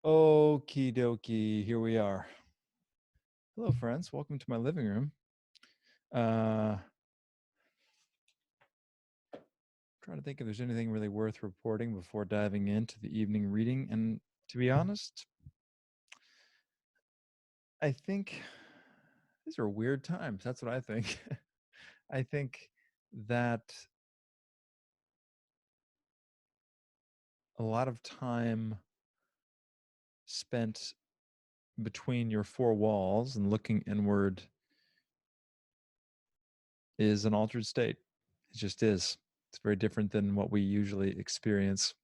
Okie dokie, here we are. Hello, friends. Welcome to my living room. Trying to think if there's anything really worth reporting before diving into the evening reading. And to be honest, I think these are weird times. That's what I think. I think that a lot of time spent between your four walls and looking inward is an altered state. It just is. It's very different than what we usually experience.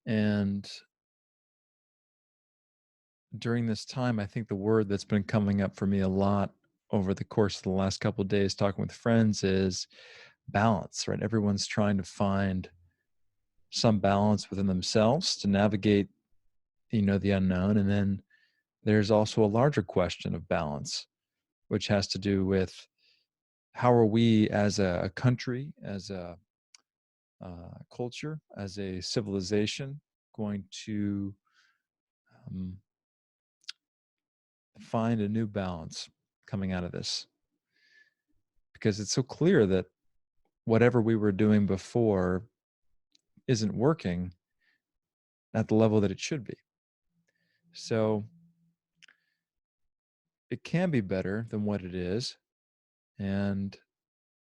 And during this time, I think the word that's been coming up for me a lot over the course of the last couple of days talking with friends is balance, right? Everyone's trying to find some balance within themselves to navigate, the unknown. And then there's also a larger question of balance, which has to do with how are we as a country, as a culture, as a civilization going to find a new balance coming out of this? Because it's so clear that whatever we were doing before isn't working at the level that it should be. So it can be better than what it is. And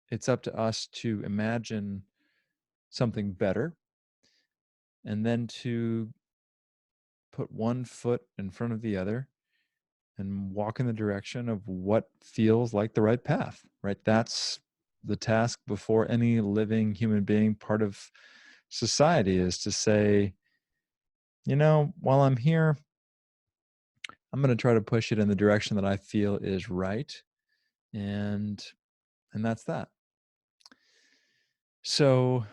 it's up to us to imagine something better and then to put one foot in front of the other and walk in the direction of what feels like the right path, right? That's the task before any living human being, part of society, is to say, while I'm here, I'm going to try to push it in the direction that I feel is right. And that's that. So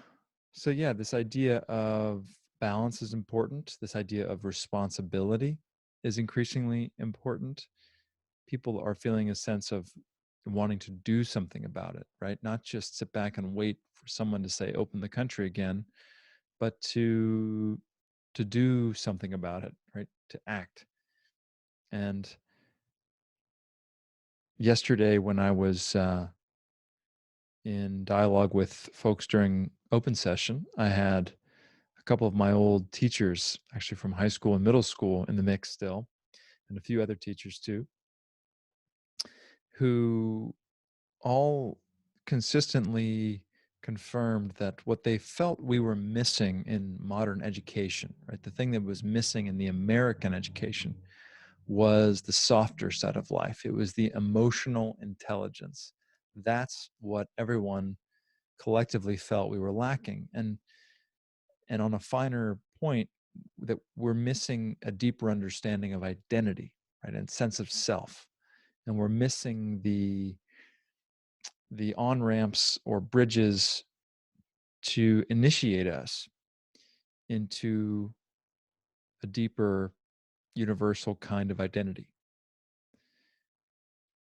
yeah, this idea of balance is important. This idea of responsibility is increasingly important. People are feeling a sense of wanting to do something about it, right? Not just sit back and wait for someone to say, open the country again, but to do something about it, right? To act. And yesterday when I was in dialogue with folks during open session, I had a couple of my old teachers, actually from high school and middle school, in the mix still, and a few other teachers too, who all consistently confirmed that what they felt we were missing in modern education, right, the thing that was missing in the American education, was the softer side of life. It was the emotional intelligence. That's what everyone collectively felt we were lacking. And on a finer point, that we're missing a deeper understanding of identity, right, and sense of self. And we're missing the on-ramps or bridges to initiate us into a deeper universal kind of identity.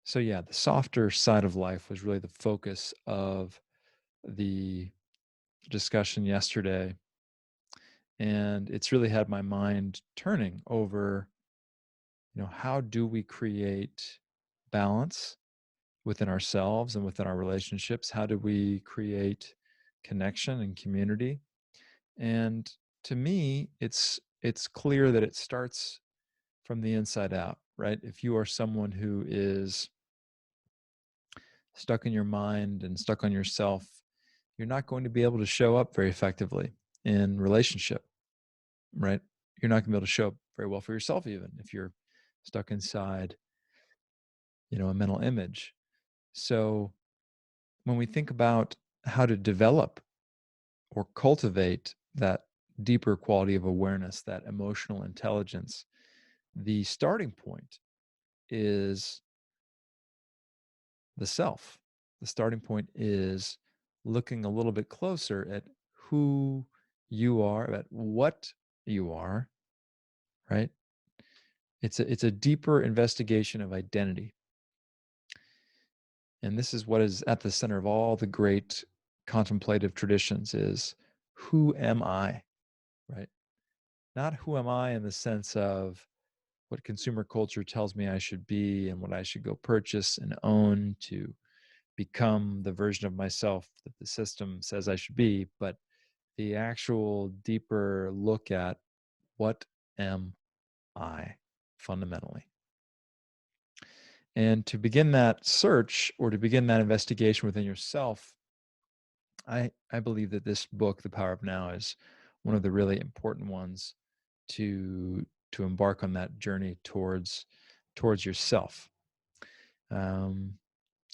So yeah, the softer side of life was really the focus of the discussion yesterday. And it's really had my mind turning over, how do we create balance within ourselves and within our relationships? How do we create connection and community? And to me, it's clear that it starts from the inside out, right? If you are someone who is stuck in your mind and stuck on yourself, you're not going to be able to show up very effectively in relationship, right? You're not going to be able to show up very well for yourself, even if you're stuck inside, a mental image. So when we think about how to develop or cultivate that deeper quality of awareness, that emotional intelligence, the starting point is the self. The starting point is looking a little bit closer at who you are, at what you are, right? It's a deeper investigation of identity. And this is what is at the center of all the great contemplative traditions, is who am I, right? Not who am I in the sense of what consumer culture tells me I should be and what I should go purchase and own to become the version of myself that the system says I should be, but the actual deeper look at what am I fundamentally. And to begin that search or to begin that investigation within yourself, I believe that this book, The Power of Now, is one of the really important ones to embark on that journey towards yourself. Um,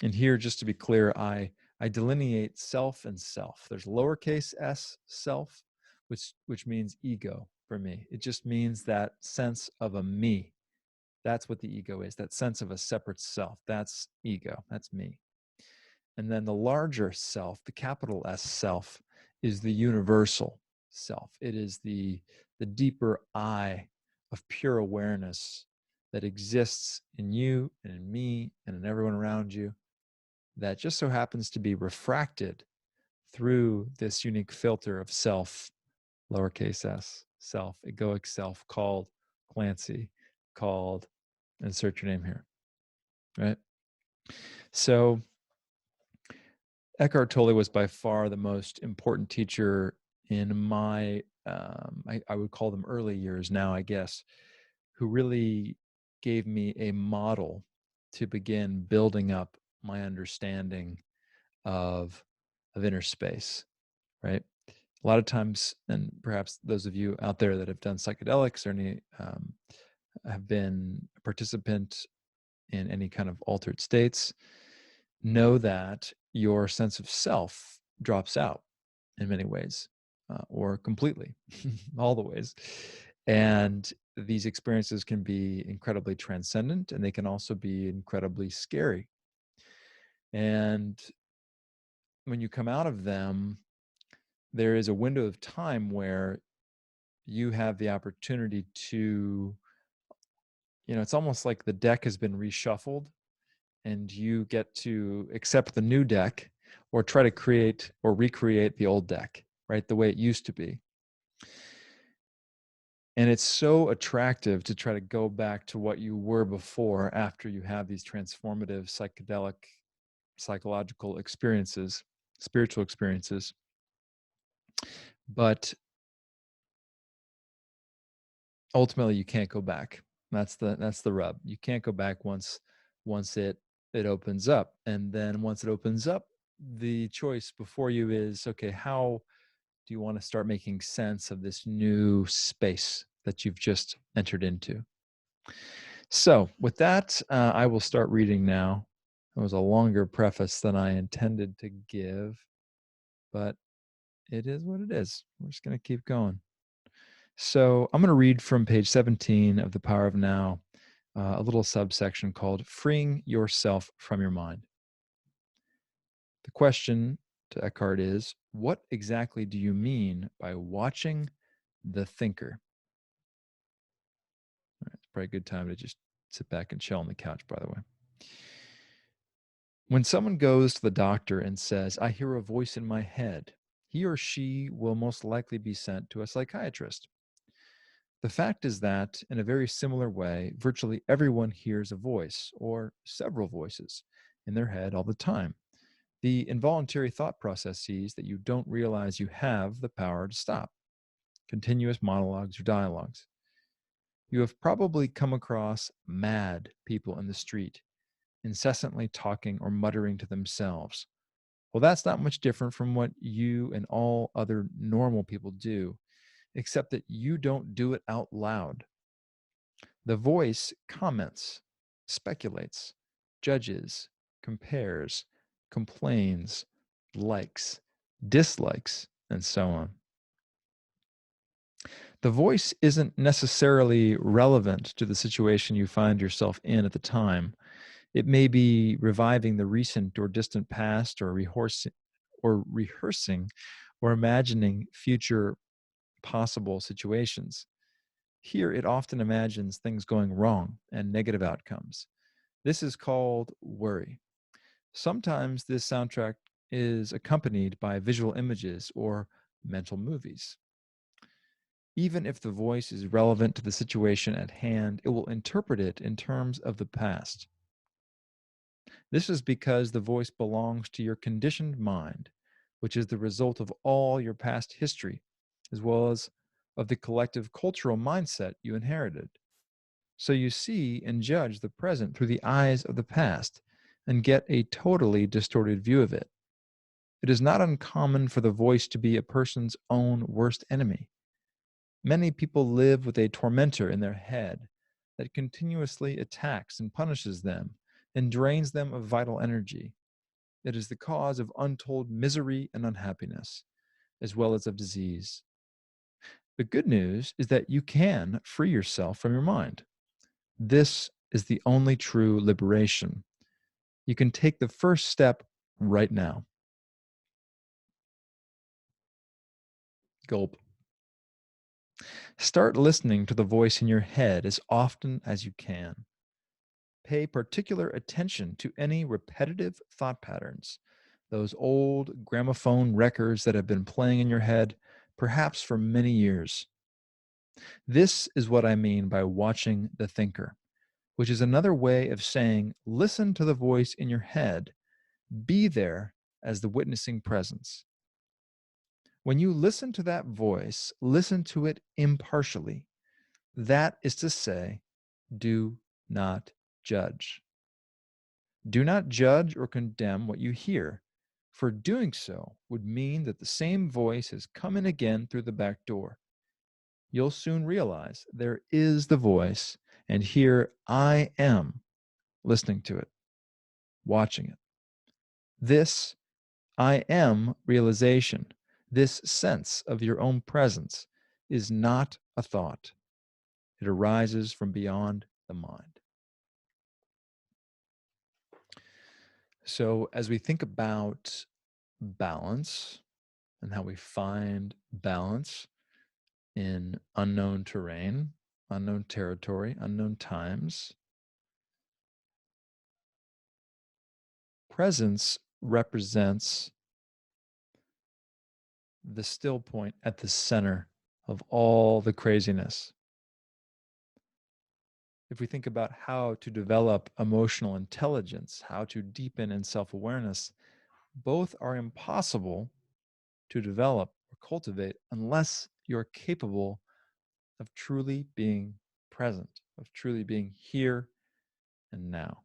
and here, just to be clear, I delineate self and self. There's lowercase s self, which means ego for me. It just means that sense of a me. That's what the ego is. That sense of a separate self. That's ego. That's me. And then the larger self, the capital S self, is the universal self. It is the deeper I of pure awareness that exists in you and in me and in everyone around you, that just so happens to be refracted through this unique filter of self, lowercase s, self, egoic self, called Clancey, called insert your name here, right? So Eckhart Tolle was by far the most important teacher in my, I would call them early years now, I guess, who really gave me a model to begin building up my understanding of inner space, right? A lot of times, and perhaps those of you out there that have done psychedelics or any have been a participant in any kind of altered states, know that your sense of self drops out in many ways, or completely, all the ways. And these experiences can be incredibly transcendent, and they can also be incredibly scary. And when you come out of them, there is a window of time where you have the opportunity to, it's almost like the deck has been reshuffled and you get to accept the new deck or try to create or recreate the old deck, right? The way it used to be. And it's so attractive to try to go back to what you were before after you have these transformative psychedelic, psychological experiences, spiritual experiences. But ultimately you can't go back. That's the rub. You can't go back once it opens up. And then once it opens up, the choice before you is, okay, how do you want to start making sense of this new space that you've just entered into? So with that, I will start reading now. It was a longer preface than I intended to give, but it is what it is. We're just going to keep going. So I'm going to read from page 17 of The Power of Now, a little subsection called Freeing Yourself from Your Mind. The question to Eckhart is, what exactly do you mean by watching the thinker? All right, it's probably a good time to just sit back and chill on the couch, by the way. When someone goes to the doctor and says, I hear a voice in my head, he or she will most likely be sent to a psychiatrist. The fact is that, in a very similar way, virtually everyone hears a voice, or several voices, in their head all the time. The involuntary thought processes that you don't realize you have the power to stop, continuous monologues or dialogues. You have probably come across mad people in the street, incessantly talking or muttering to themselves. Well, that's not much different from what you and all other normal people do, except that you don't do it out loud. The voice comments, speculates, judges, compares, complains, likes, dislikes, and so on. The voice isn't necessarily relevant to the situation you find yourself in at the time. It may be reviving the recent or distant past, or rehearsing or imagining future possible situations. Here, it often imagines things going wrong and negative outcomes. This is called worry. Sometimes this soundtrack is accompanied by visual images or mental movies. Even if the voice is relevant to the situation at hand, it will interpret it in terms of the past. This is because the voice belongs to your conditioned mind, which is the result of all your past history, as well as of the collective cultural mindset you inherited. So you see and judge the present through the eyes of the past and get a totally distorted view of it. It is not uncommon for the voice to be a person's own worst enemy. Many people live with a tormentor in their head that continuously attacks and punishes them and drains them of vital energy. It is the cause of untold misery and unhappiness, as well as of disease. The good news is that you can free yourself from your mind. This is the only true liberation. You can take the first step right now. Gulp. Start listening to the voice in your head as often as you can. Pay particular attention to any repetitive thought patterns, those old gramophone records that have been playing in your head, perhaps for many years. This is what I mean by watching the thinker, which is another way of saying listen to the voice in your head, be there as the witnessing presence. When you listen to that voice, listen to it impartially. That is to say, do not judge. Do not judge or condemn what you hear, for doing so would mean that the same voice has come in again through the back door. You'll soon realize there is the voice, and here I am listening to it, watching it. This I am realization, this sense of your own presence, is not a thought. It arises from beyond the mind. So, as we think about balance and how we find balance in unknown terrain, unknown territory, unknown times, presence represents the still point at the center of all the craziness. If we think about how to develop emotional intelligence, how to deepen in self awareness, both are impossible to develop or cultivate unless you're capable of truly being present, of truly being here and now,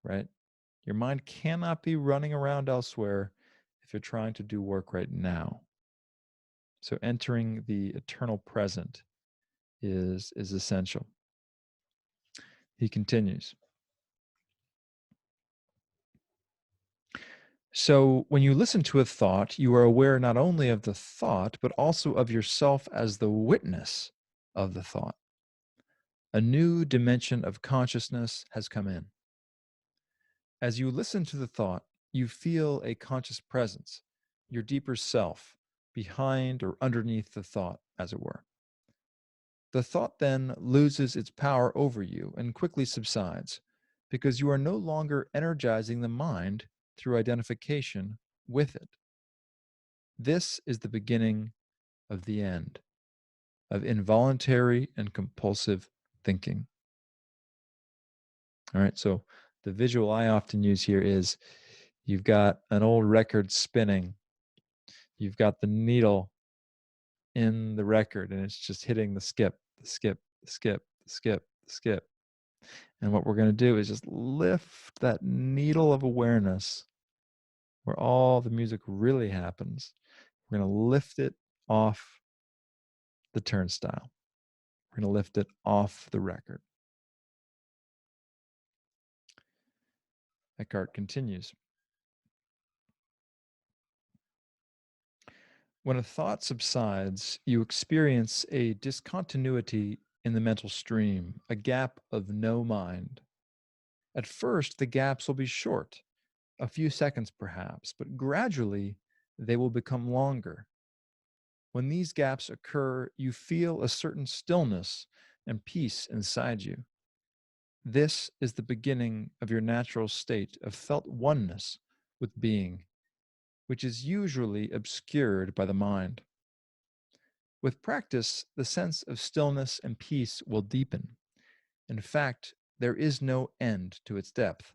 right? Your mind cannot be running around elsewhere if you're trying to do work right now. So entering the eternal present is essential. He continues. So, when you listen to a thought, you are aware not only of the thought, but also of yourself as the witness of the thought. A new dimension of consciousness has come in. As you listen to the thought, you feel a conscious presence, your deeper self, behind or underneath the thought, as it were. The thought then loses its power over you and quickly subsides because you are no longer energizing the mind through identification with it. This is the beginning of the end of involuntary and compulsive thinking. All right, so the visual I often use here is you've got an old record spinning, you've got the needle in the record, and it's just hitting the skip, the skip, the skip, the skip, the skip. And what we're going to do is just lift that needle of awareness where all the music really happens. We're going to lift it off the turnstile. We're going to lift it off the record. Eckhart continues. When a thought subsides, you experience a discontinuity in the mental stream, a gap of no mind. At first, the gaps will be short, a few seconds perhaps, but gradually they will become longer. When these gaps occur, you feel a certain stillness and peace inside you. This is the beginning of your natural state of felt oneness with being. which is usually obscured by the mind. With practice, the sense of stillness and peace will deepen. In fact, there is no end to its depth.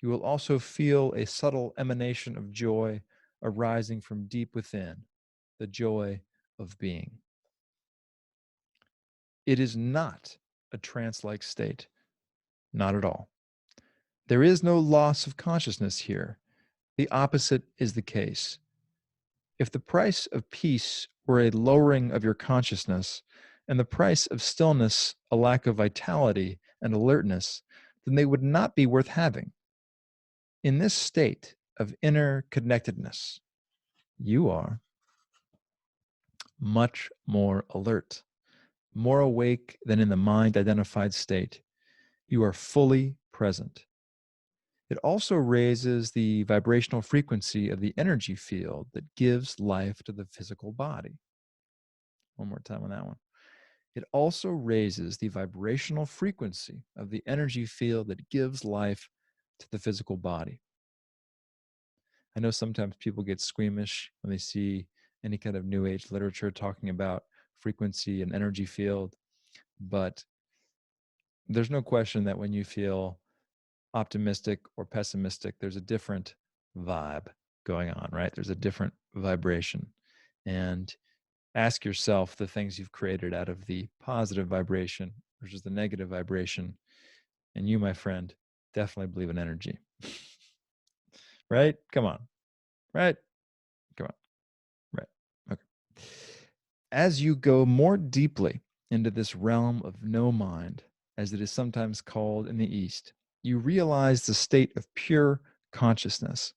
You will also feel a subtle emanation of joy arising from deep within, the joy of being. It is not a trance like state, not at all. There is no loss of consciousness here. The opposite is the case. If the price of peace were a lowering of your consciousness, and the price of stillness a lack of vitality and alertness, then they would not be worth having. In this state of inner connectedness, you are much more alert, more awake than in the mind identified state. You are fully present. It also raises the vibrational frequency of the energy field that gives life to the physical body. One more time on that one. It also raises the vibrational frequency of the energy field that gives life to the physical body. I know sometimes people get squeamish when they see any kind of new age literature talking about frequency and energy field, but there's no question that when you feel optimistic or pessimistic, there's a different vibe going on, right? There's a different vibration. And ask yourself the things you've created out of the positive vibration versus the negative vibration. And you, my friend, definitely believe in energy. Right? Come on. Right? Come on. Right. Okay. As you go more deeply into this realm of no mind, as it is sometimes called in the East, you realize the state of pure consciousness.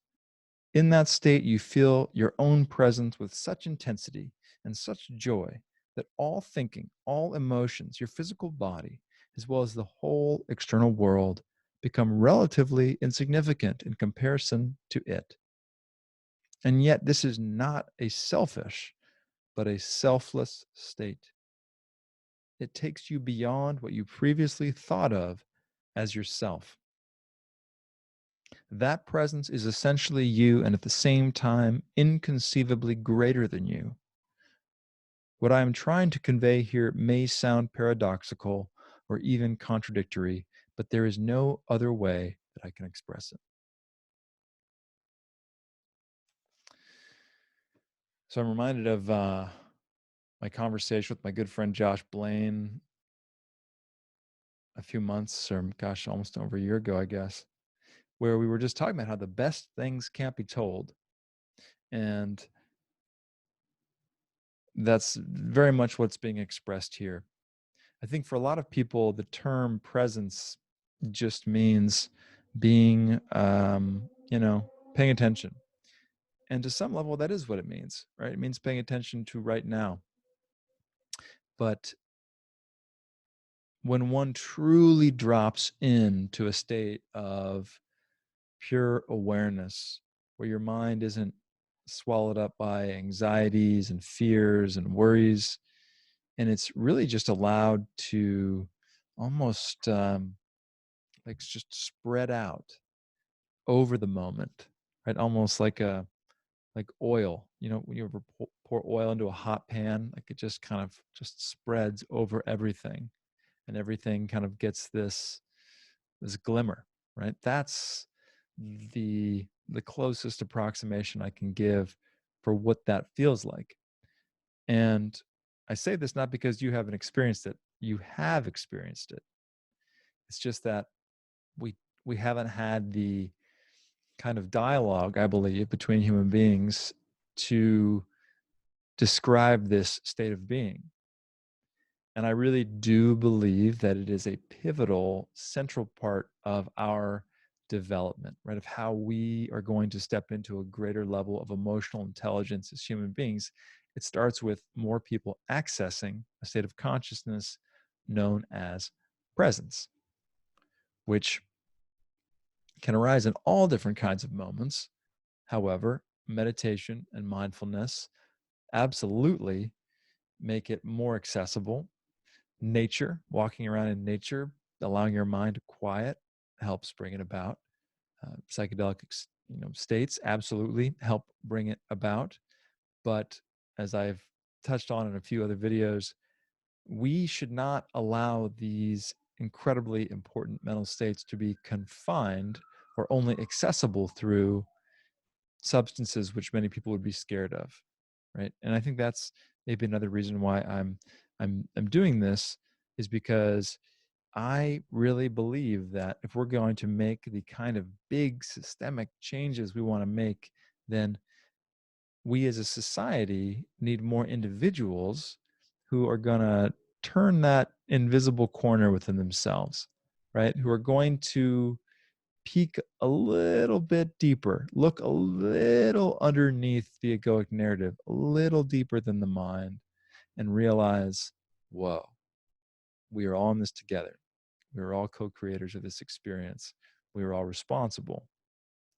In that state, you feel your own presence with such intensity and such joy that all thinking, all emotions, your physical body, as well as the whole external world, become relatively insignificant in comparison to it. And yet, this is not a selfish, but a selfless state. It takes you beyond what you previously thought of as yourself. That presence is essentially you and at the same time inconceivably greater than you. What I am trying to convey here may sound paradoxical or even contradictory, but there is no other way that I can express it. So I'm reminded of my conversation with my good friend Josh Blaine a few months, or gosh, almost over a year ago, I guess, where we were just talking about how the best things can't be told. And that's very much what's being expressed here. I think for a lot of people, the term presence just means being, paying attention. And to some level, that is what it means, right? It means paying attention to right now. But when one truly drops into a state of pure awareness, where your mind isn't swallowed up by anxieties and fears and worries, and it's really just allowed to almost like just spread out over the moment, right? Almost like oil. You know, when you ever pour oil into a hot pan, like it just kind of just spreads over everything, and everything kind of gets this glimmer, right? That's the closest approximation I can give for what that feels like. And I say this not because you haven't experienced it. You have experienced it. It's just that we we haven't had the kind of dialogue, I believe, between human beings to describe this state of being. And I really do believe that it is a pivotal, central part of our development, right? Of how we are going to step into a greater level of emotional intelligence as human beings. It starts with more people accessing a state of consciousness known as presence, which can arise in all different kinds of moments. However, meditation and mindfulness absolutely make it more accessible. Nature, walking around in nature, allowing your mind to quiet helps bring it about. Psychedelic states absolutely help bring it about. But as I've touched on in a few other videos, we should not allow these incredibly important mental states to be confined or only accessible through substances, which many people would be scared of, right? And I think that's maybe another reason why I'm doing this, is because I really believe that if we're going to make the kind of big systemic changes we want to make, then we as a society need more individuals who are going to turn that invisible corner within themselves, right? Who are going to peek a little bit deeper, look a little underneath the egoic narrative, a little deeper than the mind, and realize, whoa, we are all in this together. We are all co-creators of this experience. We are all responsible.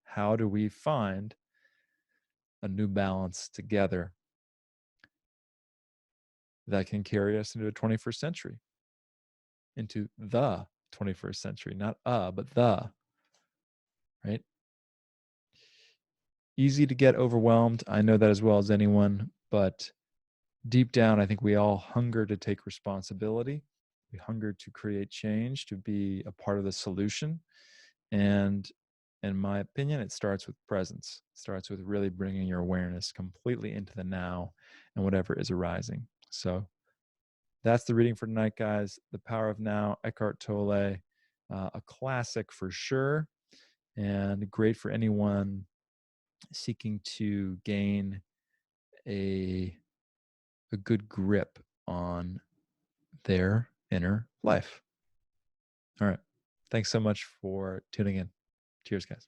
How do we find a new balance together that can carry us into the 21st century, into the 21st century, not but the, right? Easy to get overwhelmed. I know that as well as anyone, but deep down, I think we all hunger to take responsibility. We hunger to create change, to be a part of the solution. And in my opinion, it starts with presence. It starts with really bringing your awareness completely into the now and whatever is arising. So that's the reading for tonight, guys. The Power of Now, Eckhart Tolle, a classic for sure, and great for anyone seeking to gain a good grip on their inner life. All right. Thanks so much for tuning in. Cheers, guys.